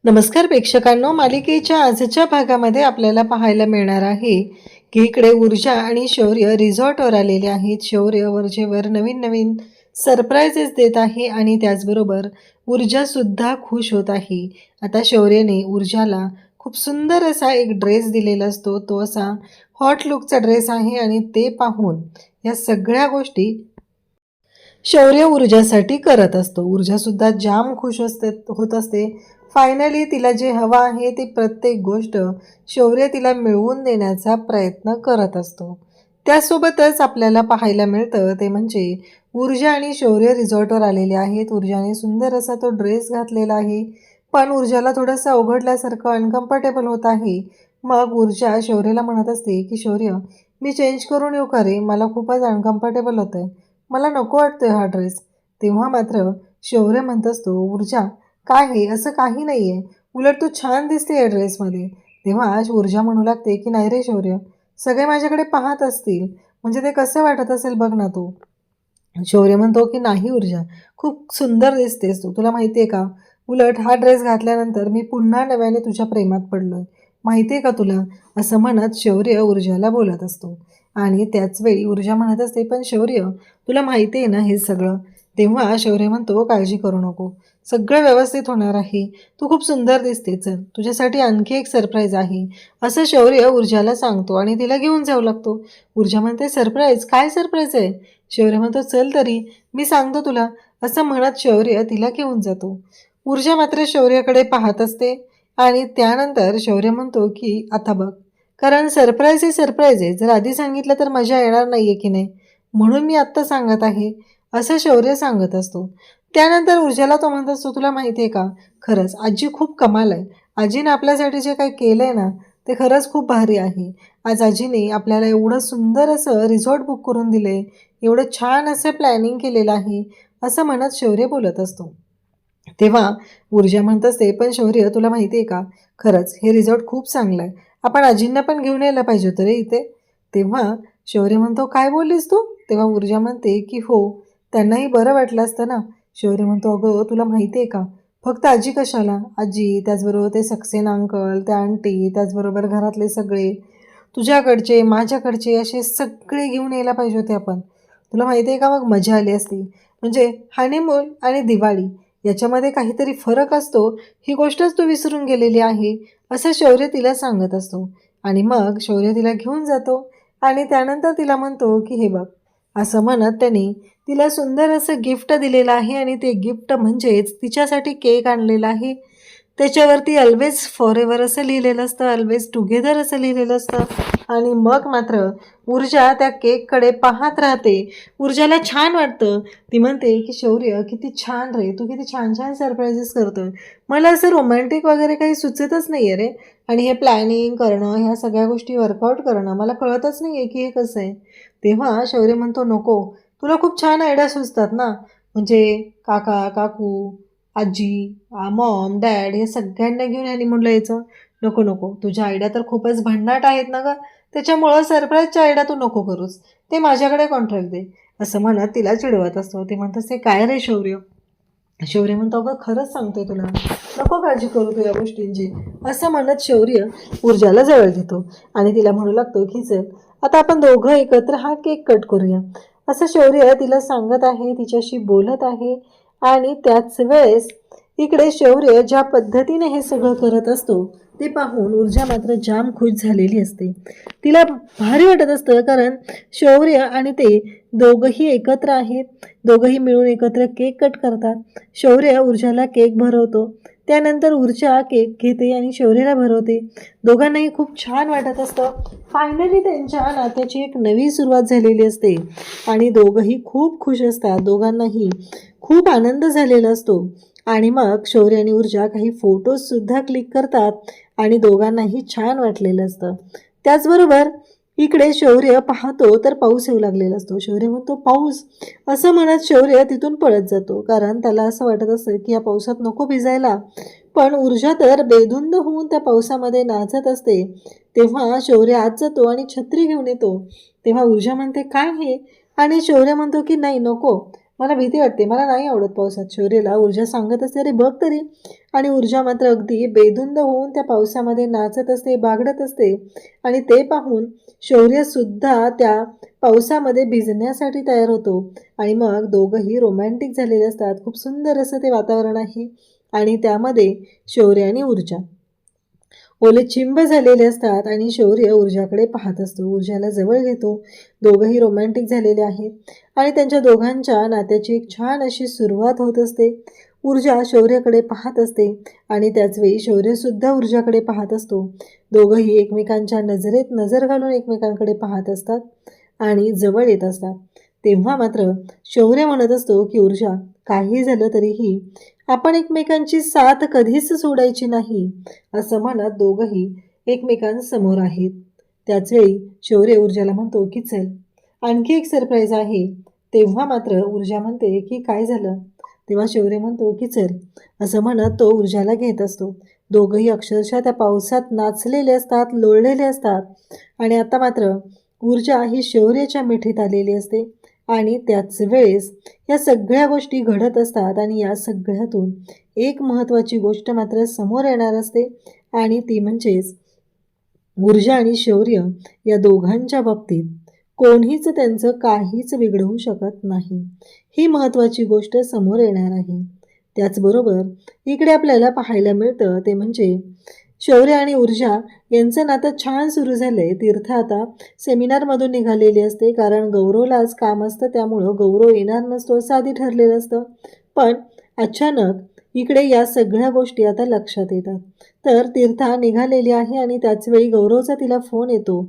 नमस्कार प्रेक्षकांनो, मालिकेच्या आजच्या भागामध्ये आपल्याला पाहायला मिळणार आहे की इकडे ऊर्जा आणि शौर्य रिसॉर्टवर आलेले आहेत. शौर्य वरचेवर नवीन नवीन सरप्राइजेस देत आहे आणि त्याचबरोबर ऊर्जा सुद्धा खुश होत आहे. आता शौर्यने ऊर्जाला खूप सुंदर असा एक ड्रेस दिलेला असतो. तो असा हॉट लुकचा ड्रेस आहे आणि ते पाहून या सगळ्या गोष्टी शौर्य ऊर्जासाठी करत असतो. ऊर्जासुद्धा जाम खुश होत असते. फायनली तिला जे हवं आहे ते प्रत्येक गोष्ट शौर्य तिला मिळवून देण्याचा प्रयत्न करत असतो. त्यासोबतच आपल्याला पाहायला मिळतं ते म्हणजे ऊर्जा आणि शौर्य रिसॉर्टवर आलेले आहेत. ऊर्जाने सुंदर असा तो ड्रेस घातलेला आहे, पण ऊर्जाला थोडंसं अवघडल्यासारखं अनकम्फर्टेबल होत आहे. मग ऊर्जा शौर्यला म्हणत असते की शौर्य, मी चेंज करून येऊ का रे? मला खूपच अनकम्फर्टेबल होतं आहे, मला नको वाटतोय हा ड्रेस. तेव्हा मात्र शौर्य म्हणत असतो, ऊर्जा काय हे, असं काही नाही आहे, उलट तू छान दिसते या ड्रेसमध्ये. तेव्हा ऊर्जा म्हणू लागते की नाही रे शौर्य, सगळे माझ्याकडे पाहत असतील म्हणजे ते कसं वाटत असेल बघ ना तू. शौर्य म्हणतो की नाही ऊर्जा, खूप सुंदर दिसतेस तू, तुला माहिती आहे का, उलट हा ड्रेस घातल्यानंतर मी पुन्हा नव्याने तुझ्या प्रेमात पडलोय, माहिती आहे का तुला, असं म्हणत शौर्य ऊर्जाला बोलत असतो. आणि त्याचवेळी ऊर्जा म्हणत असते, पण शौर्य तुला माहिती आहे ना हे सगळं. तेव्हा शौर्य म्हणतो, काळजी करू नको, सगळं व्यवस्थित होणार आहे, तू खूप सुंदर दिसते, चल तुझ्यासाठी आणखी एक सरप्राईज आहे, असं शौर्य ऊर्जाला सांगतो आणि तिला घेऊन जाऊ लागतो. ऊर्जा म्हणते, सरप्राईज? काय सरप्राईज आहे? शौर्य म्हणतो, चल तरी मी सांगतो तुला, असं म्हणत शौर्य तिला घेऊन जातो. ऊर्जा मात्र शौर्याकडे पाहत असते आणि त्यानंतर शौर्य म्हणतो की आता बघ, कारण सरप्राईज हे सरप्राईज आहे, जर आधी सांगितलं तर मजा येणार नाही आहे की नाही, म्हणून मी आत्ता सांगत आहे, असं शौर्य सांगत असतो. त्यानंतर ऊर्जाला तो म्हणत असतो, तुला माहिती आहे का, खरंच आजी खूप कमाल आहे, आजीनं आपल्यासाठी जे काही केलं आहे ना ते खरंच खूप भारी आहे. आज आजीने आपल्याला एवढं सुंदर असं रिसॉर्ट बुक करून दिलं आहे, एवढं छान असं प्लॅनिंग केलेलं आहे, असं म्हणत शौर्य बोलत असतो. तेव्हा ऊर्जा म्हणत असते, पण शौर्य तुला माहिती आहे का, खरंच हे रिसॉर्ट खूप चांगलं आहे, आपण आजींना पण घेऊन यायला पाहिजे होतं रे इथे. तेव्हा शौर्य म्हणतो, काय बोललीस तू? तेव्हा ऊर्जा म्हणते की हो, त्यांनाही बरं वाटलं असतं ना. शौर्य म्हणतो, अगं तुला माहिती आहे का, फक्त आजी कशाला, आजी त्याचबरोबर ते सक्सेना अंकल, त्या आंटी, त्याचबरोबर घरातले सगळे, तुझ्याकडचे माझ्याकडचे असे सगळे घेऊन यायला पाहिजे होते आपण, तुला माहिती आहे का, मग मजा आली असती. म्हणजे हनीमून आणि दिवाळी याच्यामध्ये काहीतरी फरक असतो, ही गोष्टच तू विसरून गेलेली आहे, असं शौर्य तिला सांगत असतो. आणि मग शौर्य तिला घेऊन जातो आणि त्यानंतर तिला म्हणतो की हे बघ, असं म्हणत त्याने तिला सुंदर असं गिफ्ट दिलेलं आहे आणि ते गिफ्ट म्हणजेच तिच्यासाठी केक आणलेला आहे. त्याच्यावरती ऑलवेज फॉरएव्हर असं लिहिलेलं असतं, ऑलवेज टुगेदर असं लिहिलेलं असतं. आणि मग मात्र ऊर्जा त्या केककडे पाहत राहते. ऊर्जाला छान वाटतं, ती म्हणते की शौर्य किती छान रे, तू किती छान छान सरप्राईजेस करतोय, मला असं रोमॅन्टिक वगैरे काही सुचतच नाही आहे रे, आणि हे प्लॅनिंग करणं, ह्या सगळ्या गोष्टी वर्कआउट करणं मला कळतच नाही आहे की हे कसं आहे. तेव्हा शौर्य म्हणतो, नको, तुला खूप छान आयडिया सुचतात ना, म्हणजे काका काकू, आजी, मॉम, डॅड हे सगळ्यांना घेऊन हनीमूनला यायचं. नको नको, तुझ्या आयडिया तर खूपच भन्नाट आहेत ना गं, त्याच्यामुळं सरप्राईजच्या आयडिया तू नको करूस, ते माझ्याकडे कॉन्ट्रॅक्ट दे, असं म्हणत तिला चिडवत असतो. ते म्हणत असते, काय रे शौर्य? शौर्य म्हणतो, अगं खरंच सांगतोय तुला, नको काळजी करू तू या गोष्टींची, असं म्हणत शौर्य ऊर्जाला जवळ घेतो आणि तिला म्हणू लागतो की चल आता आपण दोघं एकत्र हा केक कट करूया, असं शौर्य तिला सांगत आहे, तिच्याशी बोलत आहे. आणि त्याच वेळेस इकडे शौर्य ज्या पद्धतीने हे सगळं करत असतो ते पाहून ऊर्जा मात्र जाम खुश झालेली असते. तिला भारी वाटत असतं, कारण शौर्य आणि ते दोघंही एकत्र आहेत, दोघंही मिळून एकत्र केक कट करतात. शौर्य ऊर्जाला केक भरवतो, त्यानंतर ऊर्जा केक घेते आणि शौर्याला भरवते. दोघांनाही खूप छान वाटत असतं. फायनली त्यांच्या नात्याची एक नवी सुरुवात झालेली असते आणि दोघंही खूप खुश असतात, दोघांनाही खूप आनंद झालेला असतो. आणि मग शौर्य आणि ऊर्जा काही फोटोजसुद्धा क्लिक करतात आणि दोघांनाही छान वाटलेलं असतं. त्याचबरोबर इकडे शौर्य पाहतो तर पाऊस येऊ लागलेला असतो. शौर्य म्हणतो, पाऊस? असं म्हणत शौर्य तिथून पळत जातो, कारण त्याला असं वाटत असतं की या पावसात नको भिजायला. पण ऊर्जा तर बेधुंद होऊन त्या पावसामध्ये नाचत असते. तेव्हा शौर्य आत जातो आणि छत्री घेऊन येतो. तेव्हा ऊर्जा म्हणते, काय हे? आणि शौर्य म्हणतो की नाही नको, मला भीती वाटते, मला नाही आवडत पावसात. शौर्यला ऊर्जा सांगत असते, अरे बघ तरी. आणि ऊर्जा मात्र अगदी बेधुंद होऊन त्या पावसामध्ये नाचत असते, बागडत असते. आणि ते पाहून शौर्यसुद्धा त्या पावसामध्ये भिजण्यासाठी तयार होतो. आणि मग दोघंही रोमॅन्टिक झालेले असतात. खूप सुंदर असं ते वातावरण आहे. आणि त्यामध्ये शौर्य आणि ऊर्जा ओले चिंब झालेले असतात आणि शौर्य ऊर्जाकडे पाहत असतो. ऊर्जाला जवळ घेतो. दोघंही रोमॅन्टिक झालेले आहेत आणि त्यांच्या दोघांच्या नात्याची एक छान अशी सुरुवात होत असते. ऊर्जा शौर्याकडे पाहत असते आणि त्याचवेळी शौर्यसुद्धा ऊर्जाकडे पाहत असतो. दोघंही एकमेकांच्या नजरेत नजर घालून एकमेकांकडे पाहत असतात आणि जवळ येत असतात. तेव्हा मात्र शौर्य म्हणत असतो की ऊर्जा, काही झालं तरीही आपण एकमेकांची साथ कधीच सोडायची नाही, असं म्हणत दोघंही एकमेकांसमोर आहेत. त्याचवेळी शौर्य ऊर्जाला म्हणतो की चल, आणखी एक सरप्राईज आहे. तेव्हा मात्र ऊर्जा म्हणते की काय झालं. तेव्हा शौर्य म्हणतो की चल, असं म्हणत तो ऊर्जाला घेत असतो. दोघंही अक्षरशः त्या पावसात नाचलेले असतात, लोळलेले असतात. आणि आता मात्र ऊर्जा ही शौर्याच्या मिठीत आलेली असते आणि त्याच वेळेस या सगळ्या गोष्टी घडत असतात. आणि या सगळ्यातून एक महत्त्वाची गोष्ट मात्र समोर येणार असते आणि ती म्हणजेच ऊर्जा आणि शौर्य या दोघांच्या बाबतीत कोणीच त्यांचं काहीच बिघडवू शकत नाही, ही महत्त्वाची गोष्ट समोर येणार आहे. त्याचबरोबर इकडे आपल्याला पाहायला मिळतं ते म्हणजे शौर्य आणि ऊर्जा यांचं नातं छान सुरू झालं आहे. तीर्थ आता सेमिनारमधून निघालेली असते, कारण गौरवला आज काम असतं, त्यामुळं गौरव येणार नसतो असं आधी ठरलेलं असतं. पण अचानक इकडे या सगळ्या गोष्टी आता लक्षात येतात. तर तीर्था निघालेली आहे आणि त्याचवेळी गौरवचा तिला फोन येतो.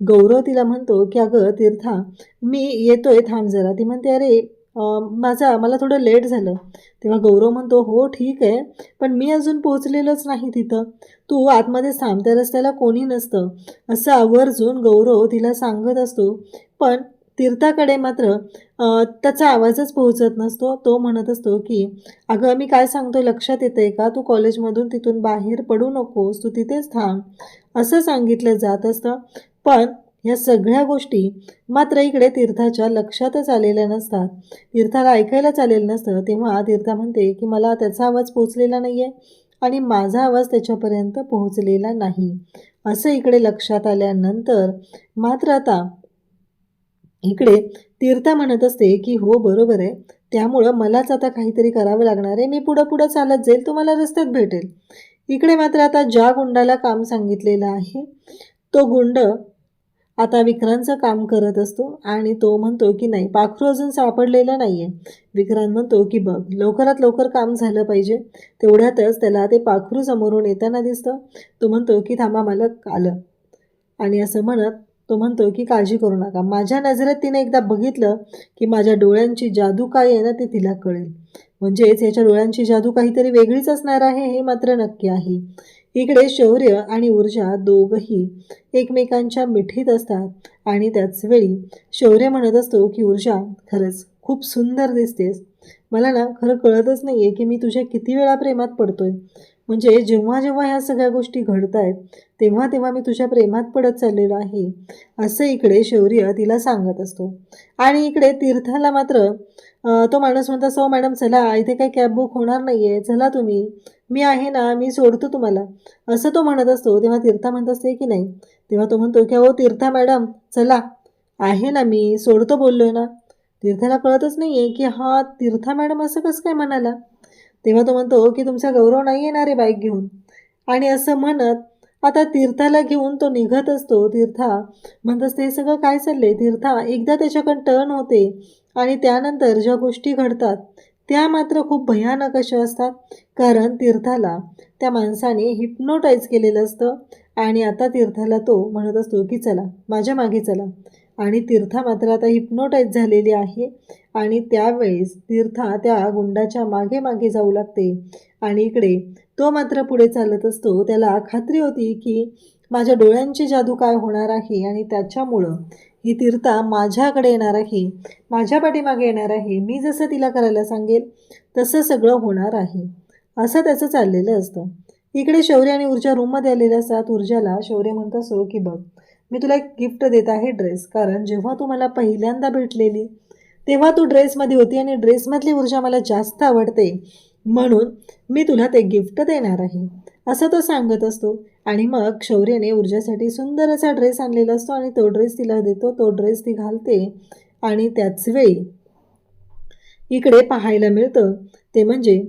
गौरव तिला म्हणतो की अगं तीर्था, मी येतोय, थांब जरा. ती म्हणते अरे मला थोडं लेट झालं. तेव्हा गौरव म्हणतो हो ठीक आहे, पण मी अजून पोहोचलेलोच नाही तिथं, तू आतमध्ये थांब, त्या रस्त्याला कोणी नसतं, असं आवर्जून गौरव तिला सांगत असतो. पण तीर्थाकडे मात्र त्याचा आवाजच पोहोचत नसतो. तो म्हणत असतो की अगं मी काय सांगतोय लक्षात येतं आहे का, तू कॉलेजमधून तिथून बाहेर पडू नकोस, तू तिथेच थांब, असं सांगितलं जात असतं. पण ह्या सगळ्या गोष्टी मात्र इकडे तीर्थाच्या लक्षातच आलेल्या नसतात, तीर्थाला ऐकायलाच आलेलं नसतं. तेव्हा तीर्था म्हणते की मला त्याचा आवाज पोहोचलेला नाही आहे आणि माझा आवाज त्याच्यापर्यंत पोहोचलेला नाही, असं इकडे लक्षात आल्यानंतर मात्र आता इकडे तीर्था म्हणत असते की हो बरोबर आहे, त्यामुळं मलाच आता काहीतरी करावं लागणार आहे, मी पुढं पुढं चालत जाईल, तुम्हाला रस्त्यात भेटेल. इकडे मात्र आता ज्या गुंडाला काम सांगितलेलं आहे तो गुंड आता विक्रांतचं काम करत असतो आणि तो म्हणतो की नाही, पाखरू अजून सापडलेलं नाही आहे. विक्रांत म्हणतो की बघ, लवकरात लवकर काम झालं पाहिजे. तेवढ्यातच त्याला ते पाखरू समोरून येताना दिसतं. तो म्हणतो की थांबा, मालक आलं. आणि असं म्हणत तो म्हणतो की काळजी करू नका, माझ्या नजरेत तिने एकदा बघितलं की माझ्या डोळ्यांची जादू काय आहे ना ते तिला कळेल. म्हणजेच याच्या डोळ्यांची जादू काहीतरी वेगळीच असणार आहे, हे मात्र नक्की आहे. इकडे शौर्य आणि ऊर्जा दोघंही एकमेकांच्या मिठीत असतात आणि त्याचवेळी शौर्य म्हणत असतो की ऊर्जा, खरंच खूप सुंदर दिसतेस. मला ना खरं कळतच नाही आहे की मी तुझ्या किती वेळा प्रेमात पडतोय. म्हणजे जेव्हा जेव्हा ह्या सगळ्या गोष्टी घडत आहेत तेव्हा तेव्हा मी तुझ्या प्रेमात पडत चाललेलो आहे, असं इकडे शौर्य तिला सांगत असतो. आणि इकडे तीर्थाला मात्र तो माणूस म्हणतो सो मॅडम चला, इथे काही कॅब बुक होणार नाही आहे, चला तुम्ही, मी आहे ना, मी सोडतो तुम्हाला, असं तो म्हणत असतो. तेव्हा तीर्था म्हणत असते की नाही. तेव्हा तो म्हणतो की हो तीर्था मॅडम चला, आहे ना, मी सोडतो बोललो आहे ना. तीर्थाला कळतच नाही आहे की हा तीर्था मॅडम असं कसं काय म्हणाला. तेव्हा तो म्हणतो की तुमचा गौरव नाही येणार आहे बाईक घेऊन. आणि असं म्हणत आता तीर्थाला घेऊन तो निघत असतो. तीर्था म्हणत असते हे सगळं काय चाललंय. तीर्था एकदा त्याच्याकडे टर्न होते आणि त्यानंतर ज्या गोष्टी घडतात त्या मात्र खूप भयानक अशा असतात, कारण तीर्थाला त्या माणसाने हिप्नोटाईज केलेलं असतं. आणि आता तीर्थाला तो म्हणत असतो की चला माझ्या मागे चला. आणि तीर्था मात्र आता हिप्नोटाईज झालेली आहे आणि त्यावेळेस तीर्था त्या गुंडाच्या मागे मागे जाऊ लागते. आणि इकडे तो मात्र पुढे चालत असतो. त्याला खात्री होती की माझ्या डोळ्यांची जादू काय होणार आहे आणि त्याच्यामुळं ही तीर्था माझ्याकडे येणार आहे, माझ्या पाठीमागे येणार आहे, मी जसं तिला करायला सांगेल तसं सगळं होणार आहे, असं त्याचं चाललेलं असतं. इकडे शौर्य आणि ऊर्जा रूममध्ये आलेल्या असतात. ऊर्जाला शौर्य म्हणत असो की बघ, मी तुला एक गिफ्ट देत आहे, ड्रेस, कारण जेव्हा तू मला पहिल्यांदा भेटलेली तेव्हा तू ड्रेसमध्ये होती आणि ड्रेसमधली ऊर्जा मला जास्त आवडते, म्हणून मी तुला ते गिफ्ट देणार आहे, असं तो सांगत असतो. आणि मग शौर्यने ऊर्जासाठी सुंदर असा ड्रेस आणलेला असतो आणि तो ड्रेस तिला देतो. तो ड्रेस ती घालते आणि त्याच वेळी इकडे पाहायला मिळतं ते म्हणजे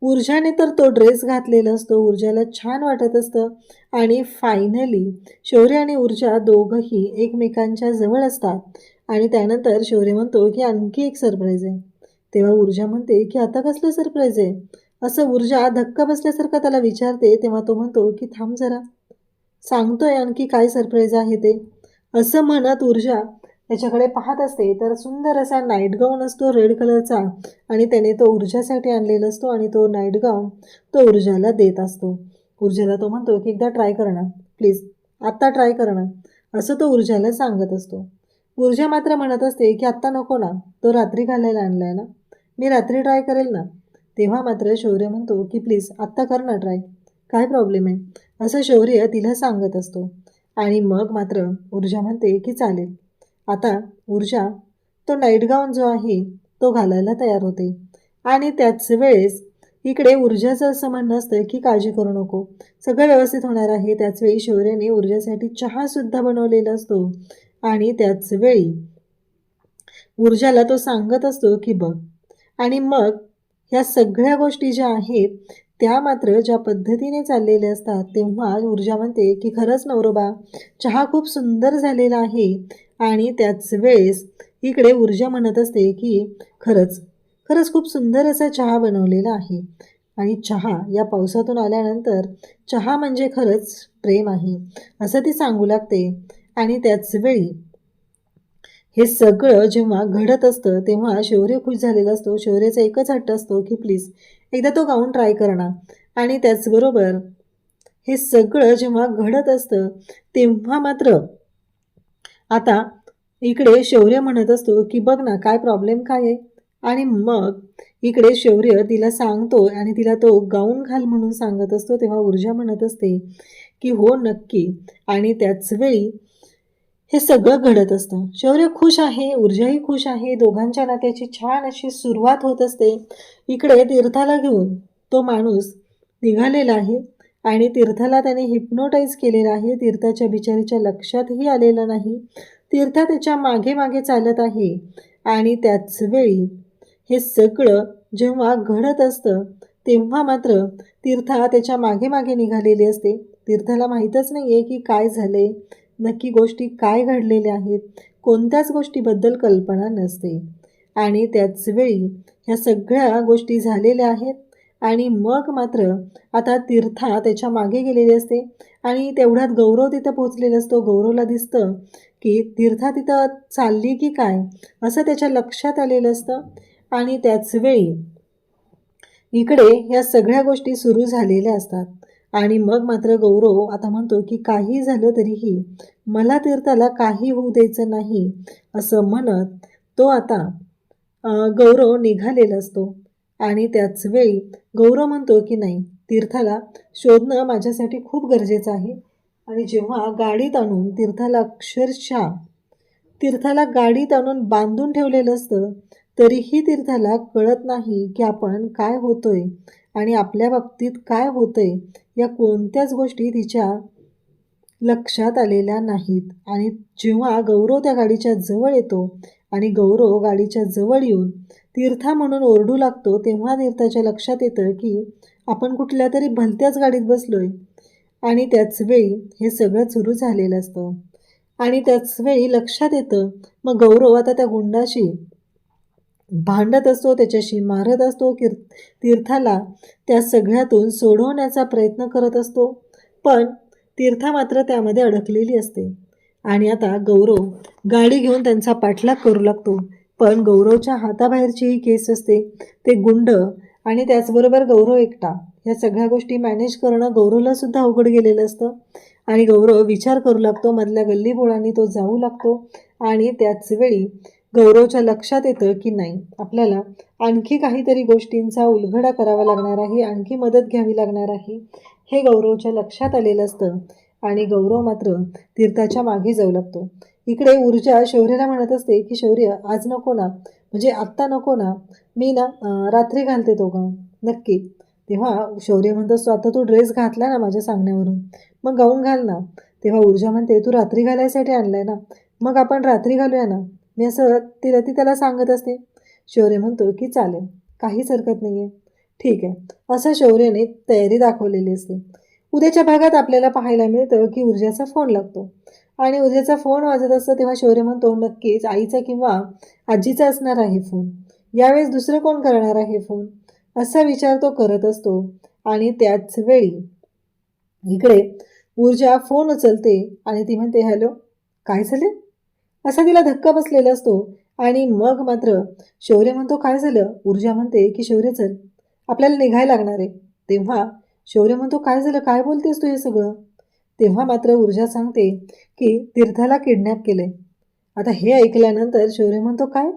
ऊर्जाने तर तो ड्रेस घातलेला असतो. ऊर्जाला छान वाटत असतं आणि फायनली शौर्य आणि ऊर्जा दोघंही एकमेकांच्या जवळ असतात. आणि त्यानंतर शौर्य म्हणतो की आणखी एक सरप्राईज आहे. तेव्हा ऊर्जा म्हणते की आता कसलं सरप्राईज आहे, असं ऊर्जा धक्का बसल्यासारखं त्याला विचारते. तेव्हा तो म्हणतो की थांब जरा, सांगतोय आणखी काय सरप्राईज आहे ते, असं म्हणत ऊर्जा त्याच्याकडे पाहत असते. तर सुंदर असा नाईट गाऊन असतो रेड कलरचा आणि त्याने तो ऊर्जासाठी आणलेला असतो आणि तो नाईट गाऊन तो ऊर्जाला देत असतो. ऊर्जाला तो म्हणतो की एकदा ट्राय करणं प्लीज, आत्ता ट्राय करणं, असं तो ऊर्जाला सांगत असतो. ऊर्जा मात्र म्हणत असते की आत्ता नको ना, तो रात्री घालायला आणला आहे ना, मी रात्री ट्राय करेल ना. तेव्हा मात्र शौर्य म्हणतो की प्लीज आत्ता कर ना ट्राय, काय प्रॉब्लेम आहे, असं शौर्य तिला सांगत असतो. आणि मग मात्र ऊर्जा म्हणते की चालेल. आता ऊर्जा तो नाईट गाऊन जो आहे तो घालायला तयार होते. आणि त्याच वेळेस इकडे ऊर्जाचं असं म्हणणं असतं की काळजी करू नको, सगळं व्यवस्थित होणार आहे. त्याचवेळी शौर्याने ऊर्जासाठी चहासुद्धा बनवलेला असतो. आणि त्याच वेळी ऊर्जाला तो सांगत असतो की बघ. आणि मग ह्या सगळ्या गोष्टी ज्या आहेत त्या मात्र ज्या पद्धतीने चाललेल्या असतात, तेव्हा ऊर्जा म्हणते की खरंच नवरोबा, चहा खूप सुंदर झालेला आहे. आणि त्याच वेळेस इकडे ऊर्जा म्हणत असते की खरंच खरंच खूप सुंदर असा चहा बनवलेला आहे. आणि चहा या पावसातून आल्यानंतर चहा म्हणजे खरंच प्रेम आहे, असं ती सांगू लागते. आणि त्याच वेळी हे सगळं जेव्हा घडत असतं तेव्हा शौर्य खुश झालेला असतो. शौर्याचा एकच हट्ट असतो की प्लीज एकदा तो गाऊन ट्राय करणार. आणि त्याचबरोबर हे सगळं जेव्हा घडत असतं तेव्हा मात्र आता इकडे शौर्य म्हणत असतो की बघ ना काय प्रॉब्लेम काय आहे. आणि मग इकडे शौर्य तिला सांगतो आणि तिला तो गाऊन घाल म्हणून सांगत असतो. तेव्हा ऊर्जा म्हणत असते की हो नक्की. आणि त्याच वेळी हे सगळं घडत असतं. शौर्य खुश आहे, ऊर्जाही खुश आहे. दोघांच्या नात्याची छान अशी सुरुवात होत असते. इकडे तीर्थाला घेऊन तो माणूस निघालेला आहे आणि तीर्थाला त्याने हिप्नोटाईज केलेलं आहे. तीर्थाच्या बिचारीच्या लक्षातही आलेलं नाही. तीर्था त्याच्या मागे मागे चालत आहे. आणि त्याच वेळी हे सगळं जेव्हा घडत असतं तेव्हा मात्र तीर्था त्याच्या मागे मागे निघालेली असते. तीर्थाला माहीतच नाही आहे की काय झाले, नक्की गोष्टी काय घडलेल्या आहेत, कोणत्याच गोष्टीबद्दल कल्पना नसते. आणि त्याच वेळी ह्या सगळ्या गोष्टी झालेल्या आहेत. आणि मग मात्र आता तीर्था त्याच्या मागे गेलेली असते आणि तेवढ्यात गौरव तिथं पोचलेला असतो. गौरवला दिसतं की तीर्था तिथं चालली की काय, असं त्याच्या लक्षात आलेलं असतं. आणि त्याच वेळी इकडे ह्या सगळ्या गोष्टी सुरू झालेल्या असतात. आणि मग मात्र गौरव आता म्हणतो की काही झालं तरीही मला तीर्थाला काही होऊ द्यायचं नाही, असं म्हणत तो आता गौरव निघालेला असतो. आणि त्याच वेळी गौरव म्हणतो की नाही, तीर्थाला शोधणं माझ्यासाठी खूप गरजेचं आहे. आणि जेव्हा गाडीत आणून तीर्थाला गाडीत आणून बांधून ठेवलेलं असतं तरीही तीर्थाला कळत नाही की आपण काय होतोय आणि आपल्या बाबतीत काय होतंय, या कोणत्याच गोष्टी तिच्या लक्षात आलेल्या नाहीत. आणि जेव्हा गौरव त्या गाडीच्या जवळ येतो आणि गौरव गाडीच्या जवळ येऊन तीर्था म्हणून ओरडू लागतो तेव्हा तीर्थाच्या लक्षात येतं की आपण कुठल्या तरी भलत्याच गाडीत बसलोय. आणि त्याच वेळी हे सगळं सुरू झालेलं असतं. आणि त्याच वेळी लक्षात येतं मग गौरव आता त्या गुंडाशी भांडत असतो, त्याच्याशी मारत असतो. तीर्थाला त्या सगळ्यातून सोडवण्याचा प्रयत्न करत असतो, पण तीर्था मात्र त्यामध्ये अडकलेली असते. आणि आता गौरव गाडी घेऊन त्यांचा पाठलाग करू लागतो. पण गौरवच्या हाताबाहेरची ही केस असते, ते गुंड आणि त्याचबरोबर गौरव एकटा, ह्या सगळ्या गोष्टी मॅनेज करणं गौरवलासुद्धा अवघड गेलेलं असतं. आणि गौरव विचार करू लागतो, मधल्या गल्लीबोळांनी तो जाऊ लागतो. आणि त्याच वेळी गौरवच्या लक्षात येतं की नाही, आपल्याला आणखी काहीतरी गोष्टींचा उलगडा करावा लागणार आहे, आणखी मदत घ्यावी लागणार आहे, हे गौरवच्या लक्षात आलेलं असतं. आणि गौरव मात्र तीर्थाच्या मागे जाऊ लागतो. इकडे ऊर्जा शौर्याला म्हणत असते की शौर्य आज नको ना, म्हणजे आत्ता नको ना, मी ना रात्री घालते तो गाऊन नक्की. तेव्हा शौर्य म्हणतो, आता तू ड्रेस घातला ना माझ्या सांगण्यावरून, मग गाऊन घाल ना. तेव्हा ऊर्जा म्हणते, तू रात्री घालायसाठी आणलाय ना, मग आपण रात्री घालूया ना. मी असं ती त्याला सांगत असते. शौर्य म्हणतो की चालेल, काहीच हरकत नाही आहे, ठीक आहे. असं शौर्याने तयारी दाखवलेली असते. उद्याच्या भागात आपल्याला पाहायला मिळतं की ऊर्जाचा फोन लागतो आणि ऊर्जाचा फोन वाजत असतो. तेव्हा शौर्य म्हणतो, नक्कीच आईचा किंवा आजीचा असणार आहे फोन. यावेळेस दुसरं कोण करणार आहे फोन, असा विचार तो करत असतो. आणि त्याच वेळी इकडे ऊर्जा फोन उचलते आणि ती म्हणते, हॅलो, काय झाले, असा तिला धक्का बसलेला असतो. आणि मग मात्र शौर्य म्हणतो, काय झालं. ऊर्जा म्हणते की शौर्य चल, आपल्याला निघायला लागणार आहे. तेव्हा शौर्य म्हणतो, काय झालं, काय बोलतेस तू हे सगळं. तेव्हा मात्र ऊर्जा सांगते की तीर्थाला किडनॅप केलंय. आता हे ऐकल्यानंतर शौर्य म्हणतो, काय.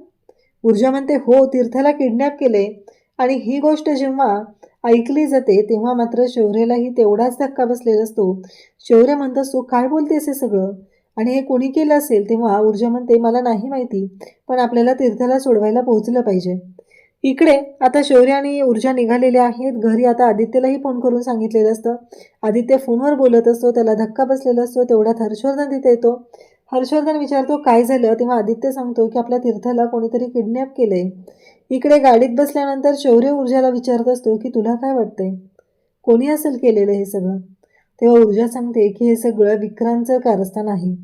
ऊर्जा म्हणते, हो, तीर्थाला किडनॅप केलंय. आणि ही गोष्ट जेव्हा ऐकली जाते तेव्हा मात्र शौर्यालाही तेवढाच धक्का बसलेला असतो. शौर्य म्हणत असतो, काय बोलतेस हे सगळं, आणि हे कोणी केलं असेल. तेव्हा ऊर्जा म्हणते, मला नाही माहिती, पण आपल्याला तीर्थाला सोडवायला पोहोचलं पाहिजे. इकडे आता शौर्य आणि ऊर्जा निघालेले आहेत घरी. आता आदित्यलाही फोन करून सांगितलेलं असतं. आदित्य फोनवर बोलत असतो, त्याला धक्का बसलेला असतो. तेवढ्यात हर्षवर्धन तिथे येतो. हर्षवर्धन विचारतो, काय झालं. तेव्हा आदित्य सांगतो की आपल्या तीर्थाला कोणीतरी किडनॅप केलंय. इकडे गाडीत बसल्यानंतर शौर्य ऊर्जाला विचारत असतो की तुला काय वाटतंय, कोणी असेल केलेलं हे सगळं. तेव्हा ऊर्जा सांगते की हे सगळं विक्रांतचं कारस्थान आहे.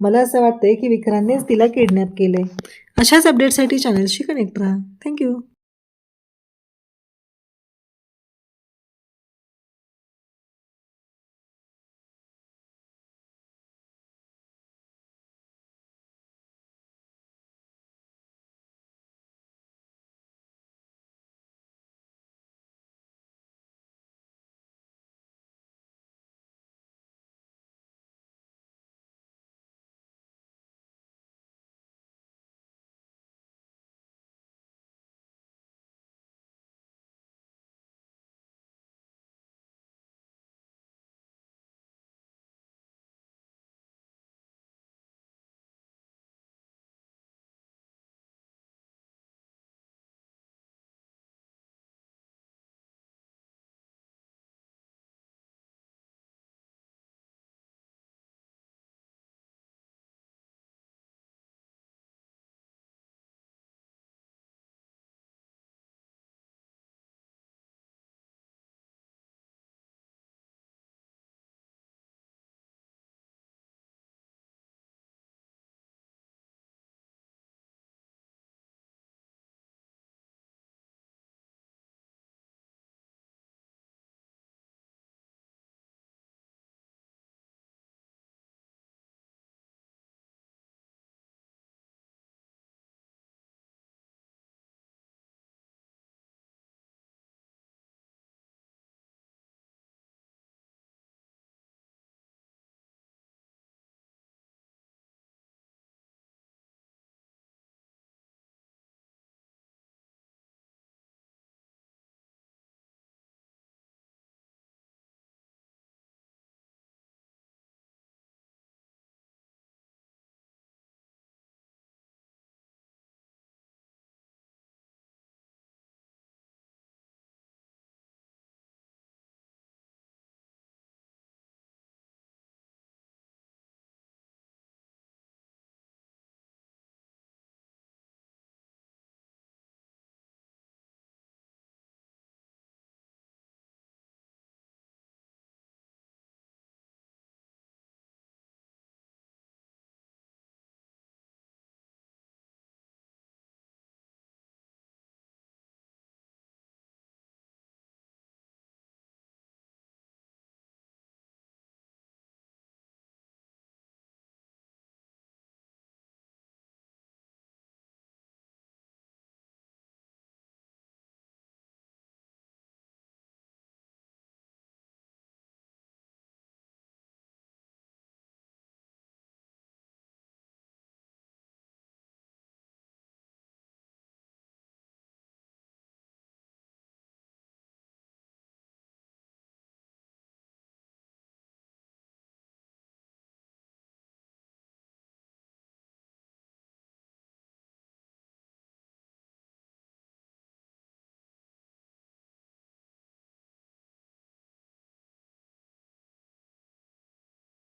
मला असं वाटतंय की विक्रांतनेच तिला किडनॅप केलंय. अशाच अपडेटसाठी चॅनलशी कनेक्ट राहा. थँक्यू.